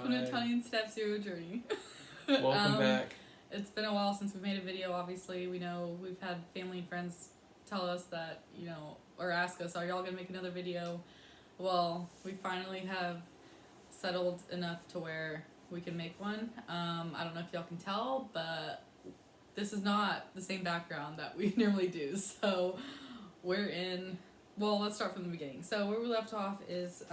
Welcome to Tony and Steph Zero Journey. Welcome back. It's been a while since we've made a video, obviously. We know we've had family and friends tell us that, or ask us, are y'all going to make another video? Well, we finally have settled enough to where we can make one. I don't know if y'all can tell, but this is not the same background that we normally do. So we're in, well, let's start from the beginning. So where we left off is,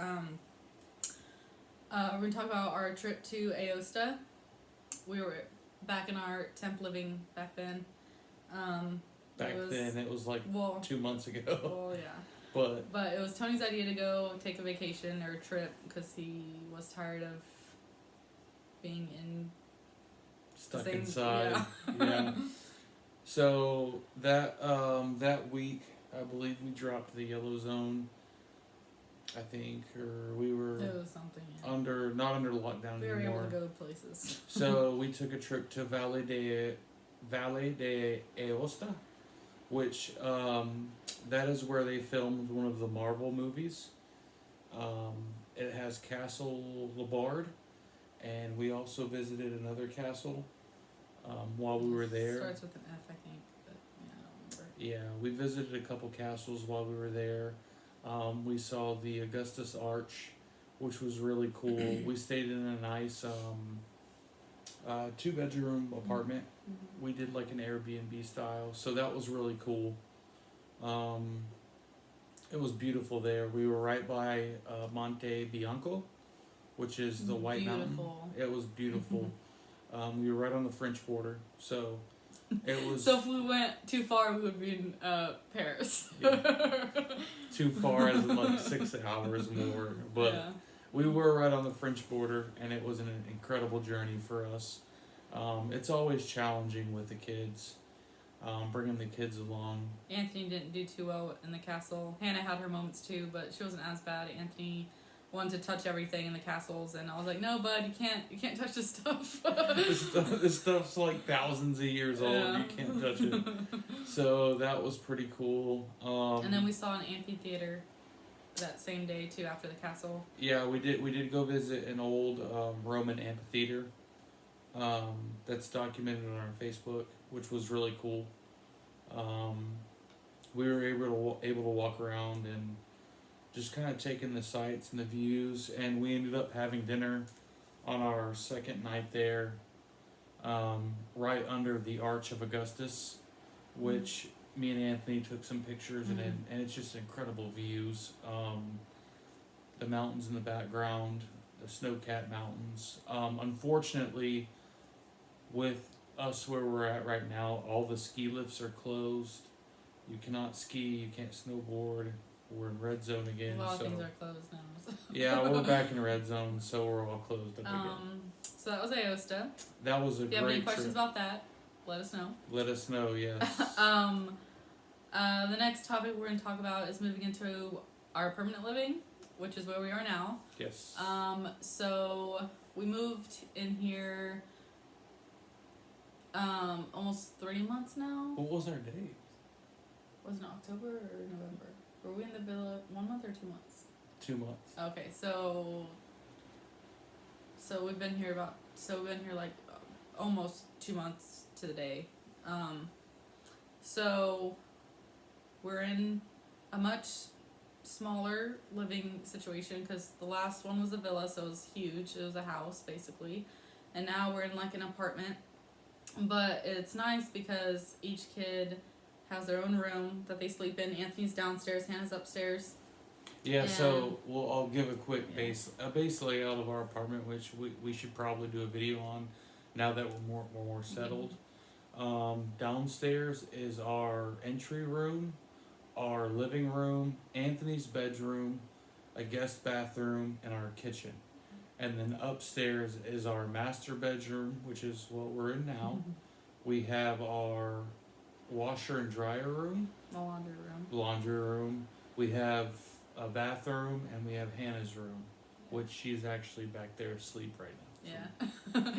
we're going to talk about our trip to Aosta. We were back in our temp living back then. It was like 2 months ago. Well, yeah. But it was Tony's idea to go take a vacation or a trip because he was tired of being stuck inside. Yeah. So that week, I believe we dropped the yellow zone. I think, or we were it was something, yeah. not under lockdown we were anymore. able to go places. So we took a trip to Valle de Aosta, which that is where they filmed one of the Marvel movies. It has Castle Labard, and we also visited another castle while we were there. Starts with an F, I think, but yeah, I don't remember. Yeah, we visited a couple castles while we were there. We saw the Augustus Arch, which was really cool. We stayed in a nice 2-bedroom apartment. Mm-hmm. We did like an Airbnb style, so that was really cool. It was beautiful there. We were right by Monte Bianco, which is the White Mountain. It was beautiful. We were right on the French border, so it was. So if we went too far, we would be in Paris. Yeah. Too far as in like 6 hours more, but yeah. We were right on the French border, and it was an incredible journey for us. It's always challenging with the kids, bringing the kids along. Anthony didn't do too well in the castle. Hannah had her moments too, but she wasn't as bad. Anthony wanted to touch everything in the castles, and I was like, no, bud, you can't touch this stuff. This stuff's like thousands of years old. Yeah. You can't touch it. So that was pretty cool. And then we saw an amphitheater that same day too after the castle. Yeah, we did go visit an old Roman amphitheater that's documented on our Facebook, which was really cool. We were able to walk around and just kind of taking the sights and the views, and we ended up having dinner on our second night there, right under the Arch of Augustus, which me and Anthony took some pictures and it's just incredible views. The mountains in the background, the snow-capped mountains. Unfortunately, with us where we're at right now, all the ski lifts are closed. You cannot ski, you can't snowboard. We're in red zone again. A lot of things are closed now. So. Yeah, we're back in red zone, so we're all closed up again. So that was Aosta. That was a great trip. If you have any questions about that, let us know. Let us know, yes. The next topic we're going to talk about is moving into our permanent living, which is where we are now. Yes. So we moved in here almost 3 months now. What was our date? Was it October or November? Were we in the villa 1 month or 2 months? 2 months. Okay, so we've been here like almost 2 months to the day. So we're in a much smaller living situation because the last one was a villa, so it was huge. It was a house basically, and now we're in like an apartment. But it's nice because each kid has their own room that they sleep in. Anthony's downstairs, Hannah's upstairs. Yeah, so I'll give a quick base layout of our apartment, which we should probably do a video on now that we're more settled. Downstairs is our entry room, our living room, Anthony's bedroom, a guest bathroom, and our kitchen. And then upstairs is our master bedroom, which is what we're in now. We have our washer and dryer room. The laundry room. We have a bathroom, and we have Hannah's room, which she's actually back there asleep right now. So. Yeah.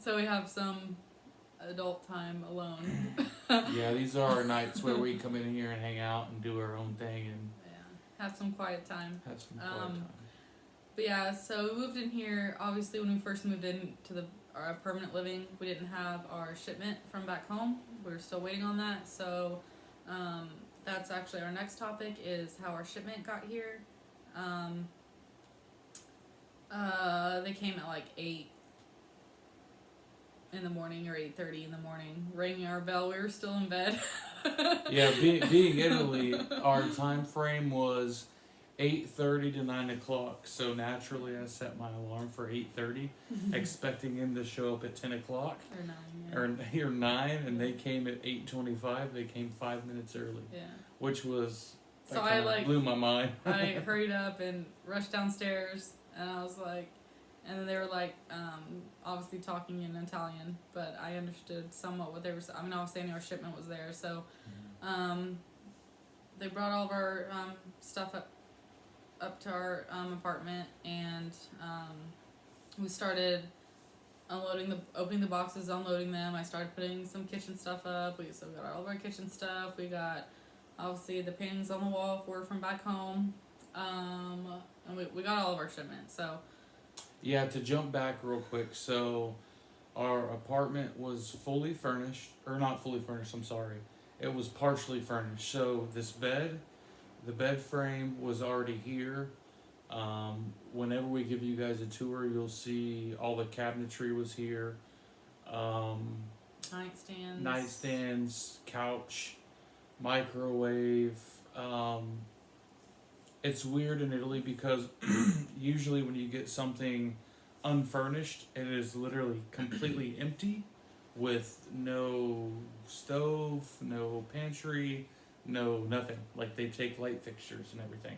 So we have some adult time alone. Yeah, these are our nights where we come in here and hang out and do our own thing and have some quiet time. But yeah, so we moved in here. Obviously, when we first moved into our permanent living, we didn't have our shipment from back home. We were still waiting on that. So that's actually our next topic is how our shipment got here. They came at like 8 in the morning or 8:30 in the morning, ringing our bell. We were still in bed. Yeah, being Italy, our time frame was 8:30 to 9 o'clock. So naturally, I set my alarm for 8:30, expecting him to show up at 10 o'clock Or 9. Yeah. or 9, and they came at 8:25. They came 5 minutes early, Yeah. which was So I blew my mind. I hurried up and rushed downstairs, and I was like, and then they were like, obviously talking in Italian, but I understood somewhat what they were. I mean, I was saying our shipment was there, so they brought all of our stuff up to our apartment, and we started opening the boxes, unloading them. I started putting some kitchen stuff up. We got all of our kitchen stuff. We got obviously the paintings on the wall if we're from back home, and we got all of our shipment. So Yeah, to jump back real quick, so our apartment was fully furnished, or not fully furnished, I'm sorry. It was partially furnished. So this bed, the bed frame was already here. Whenever we give you guys a tour, you'll see all the cabinetry was here. Nightstands, couch, microwave. It's weird in Italy because usually when you get something unfurnished, it is literally completely empty with no stove, no pantry, no nothing. Like they take light fixtures and everything.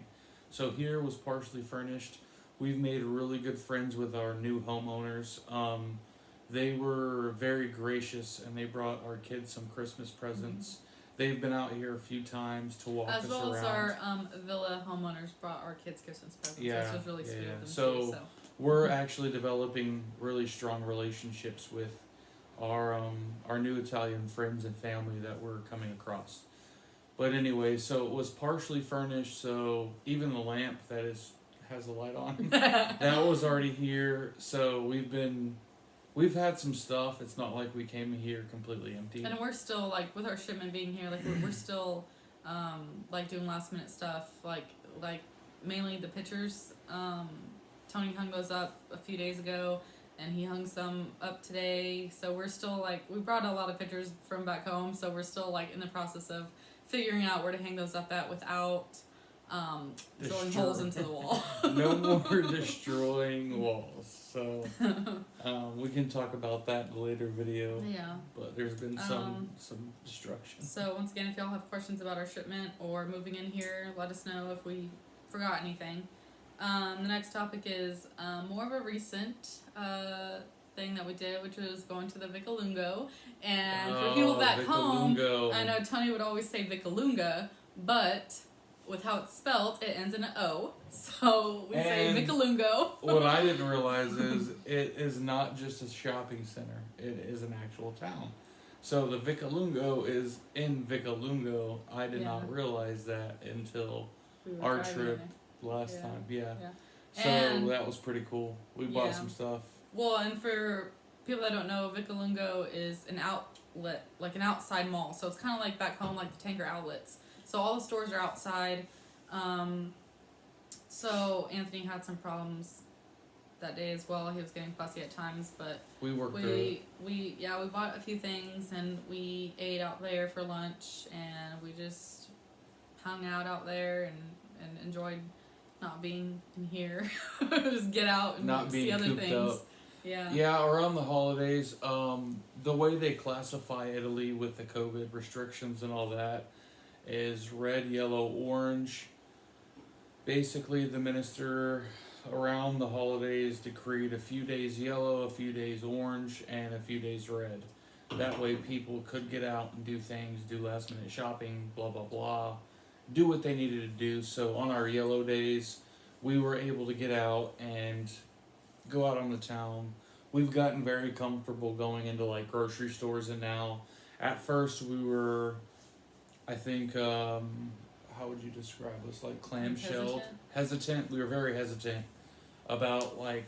So here was partially furnished. We've made really good friends with our new homeowners. They were very gracious and they brought our kids some Christmas presents. They've been out here a few times to walk us around. As well as our villa homeowners brought our kids Christmas presents. Yeah, This was really sweet of them So, too. we're actually developing really strong relationships with our new Italian friends and family that we're coming across. But anyway, so it was partially furnished. So even the lamp that has a light on, that was already here. So we've had some stuff. It's not like we came here completely empty. And we're still like with our shipment being here, like we're still like doing last minute stuff, like mainly the pictures. Tony hung those up a few days ago, and he hung some up today. So we're still like we brought a lot of pictures from back home, so we're still like in the process of figuring out where to hang those up at without drilling holes into the wall. No more destroying walls. So we can talk about that in a later video. Yeah. But there's been some destruction. So once again, if y'all have questions about our shipment or moving in here, let us know if we forgot anything. The next topic is more of a recent thing that we did, which was going to the Vicalungo. And for people back home, I know Tony would always say Vicalunga, but with how it's spelled, it ends in an O. So we say Vicalungo. What I didn't realize is it is not just a shopping center. It is an actual town. So the Vicalungo is in Vicalungo. I did not realize that until our trip last time. Yeah. So and that was pretty cool. We bought some stuff. Well, and for people that don't know, Vicalungo is an outlet, like an outside mall. So it's kind of like back home, like the Tanger outlets. So all the stores are outside. So Anthony had some problems that day as well. He was getting fussy at times, but we worked through it. We bought a few things and we ate out there for lunch, and we just hung out there and enjoyed not being in here. Just get out and not see other things. Up. Yeah. Yeah, around the holidays, the way they classify Italy with the COVID restrictions and all that is red, yellow, orange. Basically, the minister around the holidays decreed a few days yellow, a few days orange, and a few days red. That way people could get out and do things, do last minute shopping, blah, blah, blah, do what they needed to do. So on our yellow days, we were able to get out and go out on the town. We've gotten very comfortable going into like grocery stores, and now at first we were, I think, how would you describe us? Like clamshelled? Hesitant. We were very hesitant. about like,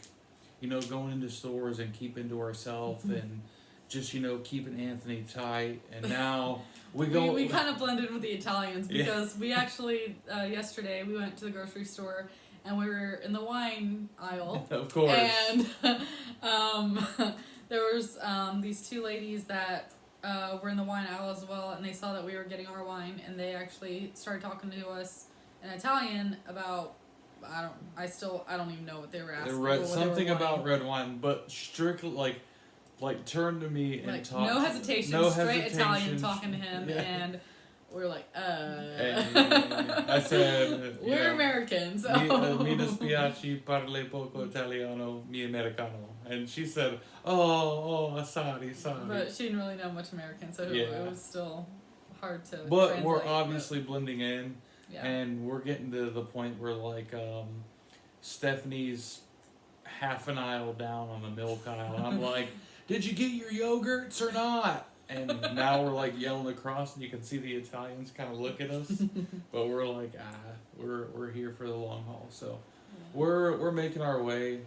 going into stores and keeping to ourselves and just keeping Anthony tight. And now we kind of blended with the Italians because we actually yesterday we went to the grocery store and we were in the wine aisle. Of course. And there was these two ladies that were in the wine aisle as well, and they saw that we were getting our wine, and they actually started talking to us in Italian about I don't even know what they were asking. Something about red wine, but strictly like turned to me and talked. No hesitation, straight Italian talking to him, and we're like, And I said, we're Americans. So. Mi dispiace parle poco italiano, mi americano. And she said, oh, sorry. But she didn't really know much American, so it was still hard to But translate, we're obviously blending in, yeah. and we're getting to the point where, like, Stephanie's half an aisle down on the milk aisle, and I'm like, did you get your yogurts or not? And now we're like yelling across, and you can see the Italians kind of look at us, but we're like, we're here for the long haul. So we're making our way.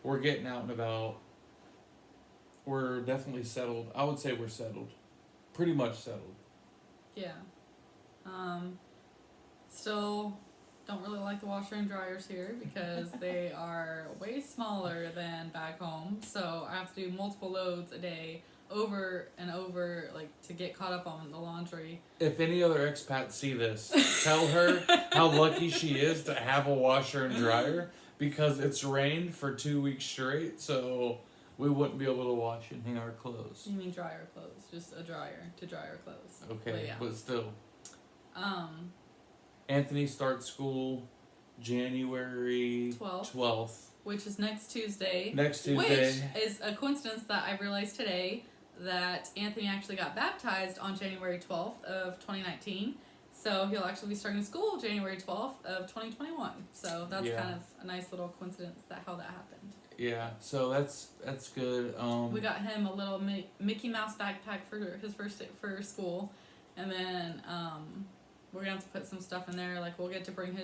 We're getting out and about. We're definitely settled. I would say we're settled, pretty much settled. Yeah. Still don't really like the washer and dryers here because they are way smaller than back home. So I have to do multiple loads a day, over and over, like, to get caught up on the laundry. If any other expats see this, tell her how lucky she is to have a washer and dryer, because it's rained for 2 weeks straight, so we wouldn't be able to wash and hang our clothes. You mean dryer clothes? Just a dryer to dry our clothes. Okay, but still. Anthony starts school January 12th. Which is next Tuesday. Which is a coincidence that I realized today that Anthony actually got baptized on January 12th of 2019. So he'll actually be starting school January 12th of 2021. So that's kind of a nice little coincidence how that happened. Yeah, so that's good. We got him a little Mickey Mouse backpack for his first day for school. And then we're going to have to put some stuff in there. Like, we'll get to bring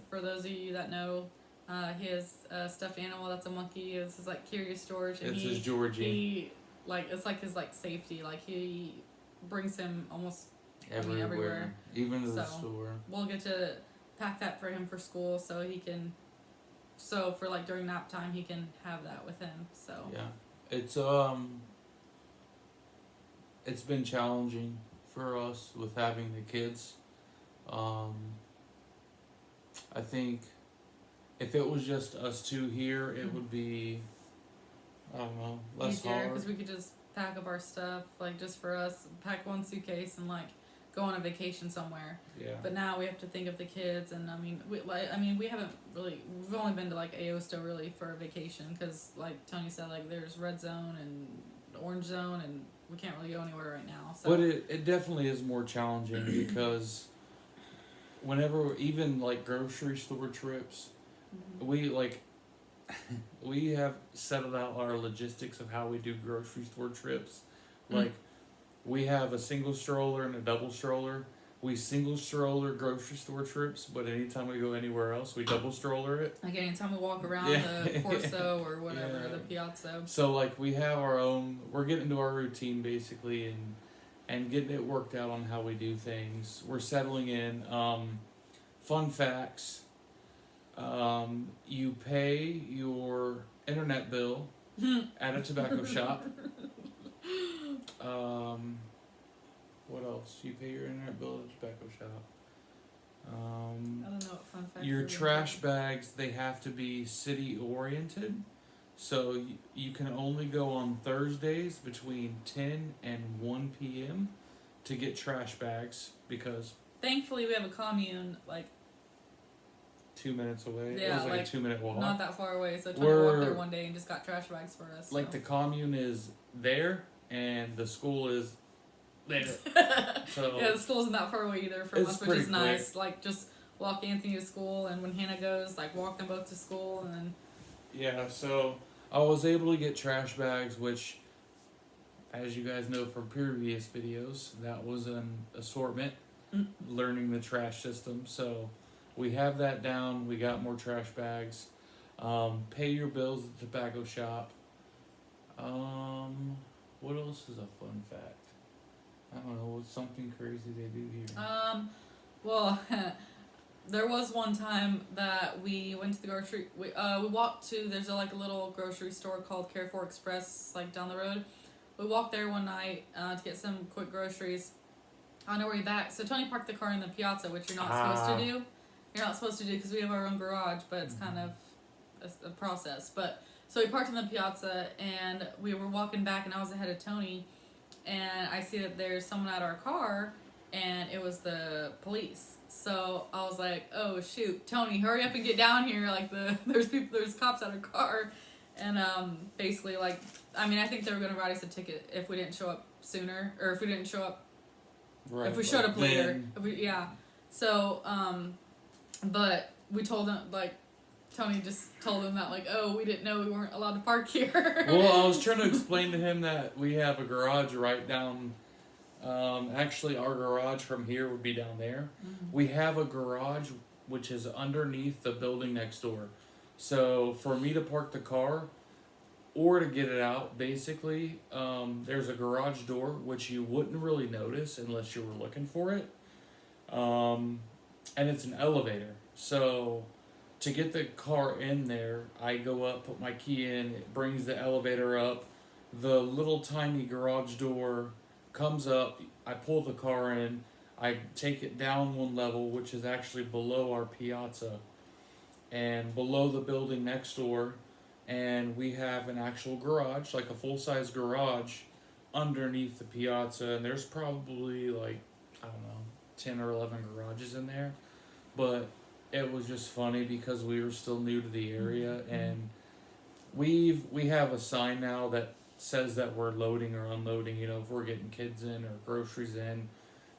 for those of you that know, he has a stuffed animal that's a monkey. It's his, like, curious storage. And it's his Georgie. It's like his, like, safety. Like, he brings him almost everywhere. Even to the store. We'll get to pack that for him for school so he can... So, for, like, during nap time, he can have that with him, so... Yeah. It's been challenging for us with having the kids. I think if it was just us two here, it would be, I don't know, less easier, hard. because we could just pack up our stuff, like, just for us, pack one suitcase and, like, go on a vacation somewhere. Yeah. But now we have to think of the kids, and we haven't really, we've only been to, like, Aosta really for a vacation, because, like Tony said, like, there's red zone and orange zone, and we can't really go anywhere right now. So. But it definitely is more challenging because whenever, even like grocery store trips, we have settled out our logistics of how we do grocery store trips. Like, we have a single stroller and a double stroller. We single stroller grocery store trips, but anytime we go anywhere else, we double stroller it. Like, anytime we walk around the Corso or whatever, the Piazza. So, like, we have our own, we're getting into our routine, basically, and getting it worked out on how we do things. We're settling in. Fun facts. You pay your internet bill at a tobacco shop. What else? You pay your internet bill at a tobacco shop. I don't know what fun facts. Your trash bags, they have to be city oriented. So you can only go on Thursdays between 10 and 1 p.m. to get trash bags, because... Thankfully, we have a commune, like... 2 minutes away. Yeah, it was like a 2-minute walk. Not that far away, so Tony walked there one day and just got trash bags for us. Like, the commune is there, and the school is there. So yeah, the school isn't that far away either from us, which is nice. Like, just walk Anthony to school, and when Hannah goes, like, walk them both to school, and then... Yeah, so I was able to get trash bags, which, as you guys know from previous videos, that was an assortment, learning the trash system. So we have that down. We got more trash bags. Pay your bills at the tobacco shop. What else is a fun fact? I don't know. What's something crazy they do here? Well, there was one time that we went to the grocery. We walked to. There's a little grocery store called Carrefour Express, like down the road. We walked there one night to get some quick groceries. On our way back, so Tony parked the car in the piazza, which you're not supposed to do. You're not supposed to do because we have our own garage, but it's kind of a process. But so we parked in the piazza, and we were walking back, and I was ahead of Tony, and I see that there's someone at our car, and it was the police. So I was like, "Oh shoot, Tony, hurry up and get down here! Like there's cops at our car," and basically I think they were gonna write us a ticket if we didn't show up sooner, or if we didn't show up. Right. If we showed up later, So, but we told them Tony just told them that oh, we didn't know we weren't allowed to park here. Well, I was trying to explain to him that we have a garage right down. Actually, our garage from here would be down there. Mm-hmm. We have a garage which is underneath the building next door. So for me to park the car or to get it out, basically, there's a garage door which you wouldn't really notice unless you were looking for it. And it's an elevator. So to get the car in there, I go up, put my key in, it brings the elevator up. The little tiny garage door comes up, I pull the car in, I take it down one level, which is actually below our piazza, and below the building next door, and we have an actual garage, like a full-size garage, underneath the piazza, and there's probably 10 or 11 garages in there, but it was just funny because we were still new to the area, and we have a sign now that says that we're loading or unloading, if we're getting kids in or groceries in,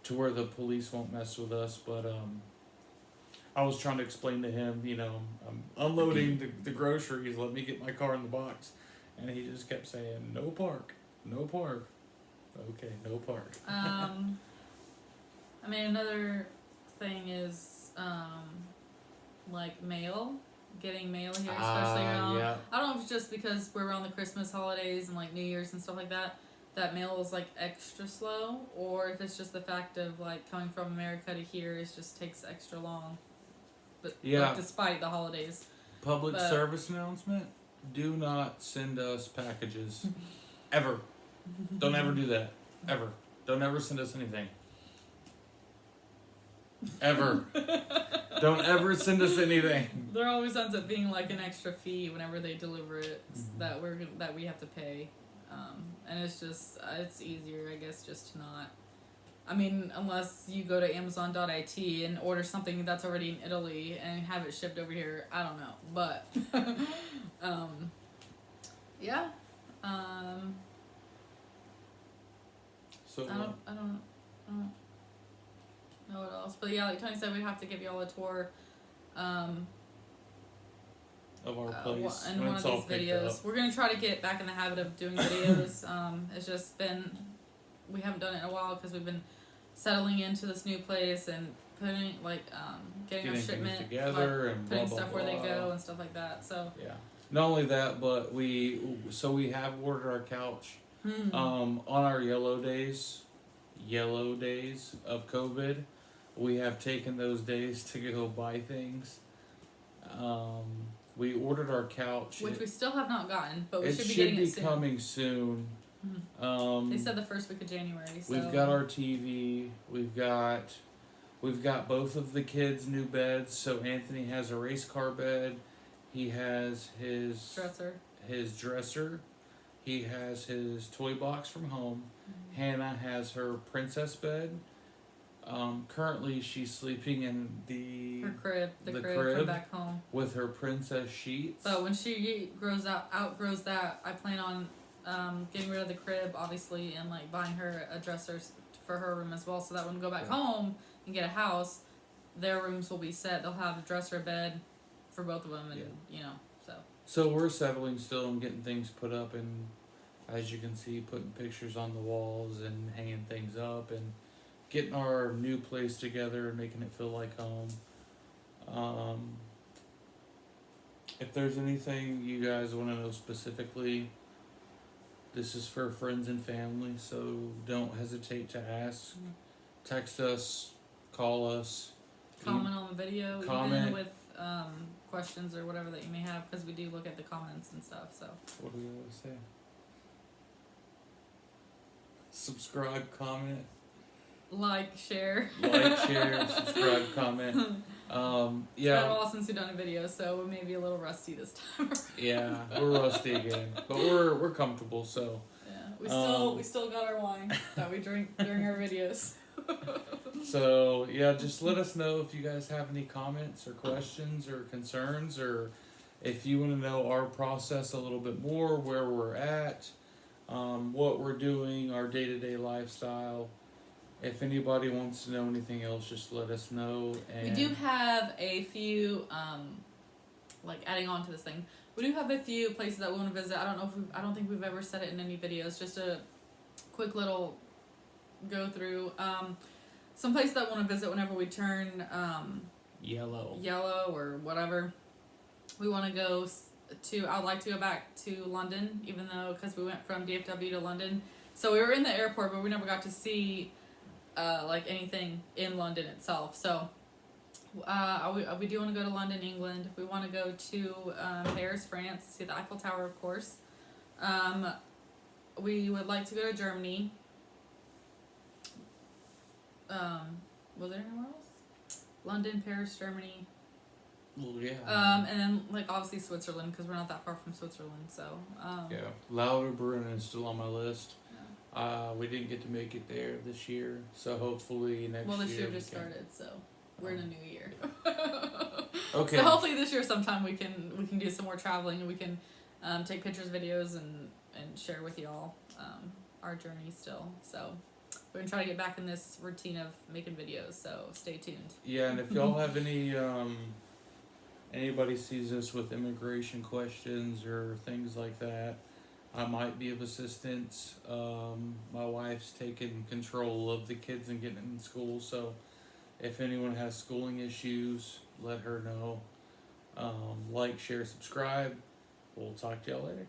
to where the police won't mess with us. But I was trying to explain to him, I'm unloading the groceries, let me get my car in the box, and he just kept saying, no park. Okay, no park. Another thing is mail. Getting mail here, especially around. Yeah. I don't know if it's just because we're around the Christmas holidays and New Year's and stuff like that. That mail is extra slow, or if it's just the fact of coming from America to here, it just takes extra long. But despite the holidays. Public service announcement: do not send us packages, ever. Don't ever do that, ever. Don't ever send us anything. Ever. Don't ever send us anything. There always ends up being an extra fee whenever they deliver it that we have to pay, and it's easier, I guess, just to not. Unless you go to Amazon.it and order something that's already in Italy and have it shipped over here. I don't know, but yeah. So I don't know what else, but yeah, like Tony said, we have to give y'all a tour of our place in one of these videos. We're gonna try to get back in the habit of doing videos. It's just been, we haven't done it in a while because we've been settling into this new place and putting getting our shipment together and putting blah, stuff blah, where blah. they go and stuff like that. So yeah, not only that, but we have ordered our couch. On our yellow days of COVID, we have taken those days to go buy things. We ordered our couch, which we still have not gotten, but we it should be getting it soon. It should be coming soon. They said the first week of January. So. We've got our TV. We've got both of the kids' new beds. So Anthony has a race car bed. He has his dresser. He has his toy box from home. Hannah has her princess bed. Currently, she's sleeping in her crib from back home with her princess sheets. But when she outgrows that, I plan on getting rid of the crib, obviously, and buying her a dresser for her room as well. So that when we go back home and get a house, their rooms will be set. They'll have a dresser, bed for both of them, and so. So we're settling still and getting things put up, and as you can see, putting pictures on the walls and hanging things up and getting our new place together and making it feel like home. If there's anything you guys want to know specifically, this is for friends and family, so don't hesitate to ask. Text us, call us, Comment on the video, even comment. with questions or whatever that you may have, because we do look at the comments and stuff. So What do we always say? Subscribe, comment, like, share. subscribe, comment. It's been Yeah, a while since we've done a video, so we may be a little rusty this time. yeah, we're rusty again, but we're comfortable. So Yeah, we still got our wine that we drink during our videos. so yeah, just let us know if you guys have any comments or questions or concerns, or if you want to know our process a little bit more, where we're at, what we're doing, our day-to-day lifestyle. If anybody wants to know anything else, just let us know. And We do have a few, like adding on to this thing. We do have a few places that we want to visit. I don't think we've ever said it in any videos. Just a quick little go through. Some places that we want to visit whenever we turn yellow or whatever. We want to go to. I'd like to go back to London, even though because we went from DFW to London. So we were in the airport, but we never got to see like anything in London itself. So we do want to go to London, England. We want to go to Paris, France, see the Eiffel Tower, of course. We would like to go to Germany. Was there anywhere else? London, Paris, Germany. Well, yeah. And then like obviously Switzerland, because we're not that far from Switzerland. So Yeah, Lauterbrunnen is still on my list. yeah. We didn't get to make it there this year, so hopefully next year. Well, this year we just can. started, so we're in a new year. Okay. So hopefully this year sometime we can do some more traveling, and we can take pictures, videos, and share with y'all our journey still. So we're gonna try to get back in this routine of making videos. So stay tuned. Yeah, and if y'all have any anybody sees us with immigration questions or things like that, I might be of assistance. My wife's taking control of the kids and getting them in school, so if anyone has schooling issues, let her know. Like, share, subscribe. We'll talk to y'all later.